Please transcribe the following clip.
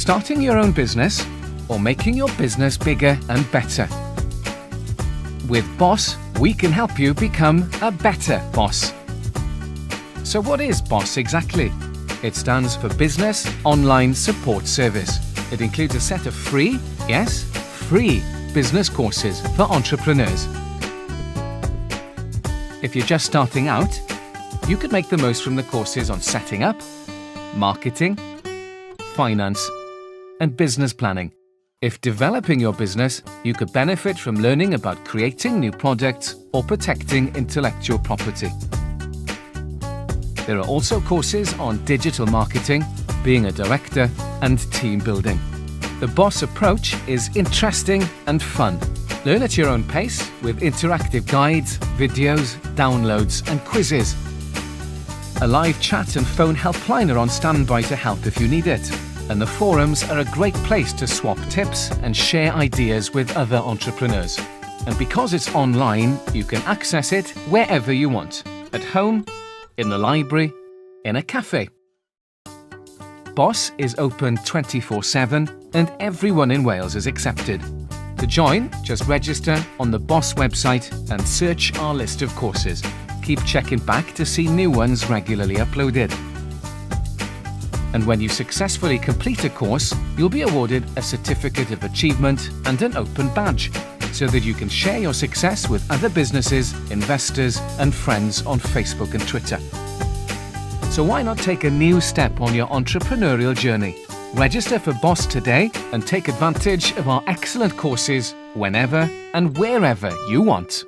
starting your own business, or making your business bigger and better. With Boss, we can help you become a better boss. So what is Boss exactly? It stands for Business Online Support Service. It includes a set of free, yes, free business courses for entrepreneurs. If you're just starting out, you could make the most from the courses on setting up, marketing, finance, and business planning. If developing your business, you could benefit from learning about creating new products or protecting intellectual property. There are also courses on digital marketing, being a director, and team building. The Boss approach is interesting and fun. Learn at your own pace with interactive guides, videos, downloads, and quizzes. A live chat and phone helpline are on standby to help if you need it. And the forums are a great place to swap tips and share ideas with other entrepreneurs. And because it's online, you can access it wherever you want. At home, in the library, in a cafe. Boss is open 24/7 and everyone in Wales is accepted. To join, just register on the Boss website and search our list of courses. Keep checking back to see new ones regularly uploaded. And when you successfully complete a course, you'll be awarded a certificate of achievement and an open badge, so that you can share your success with other businesses, investors, and friends on Facebook and Twitter. So why not take a new step on your entrepreneurial journey? Register for Boss today and take advantage of our excellent courses whenever and wherever you want.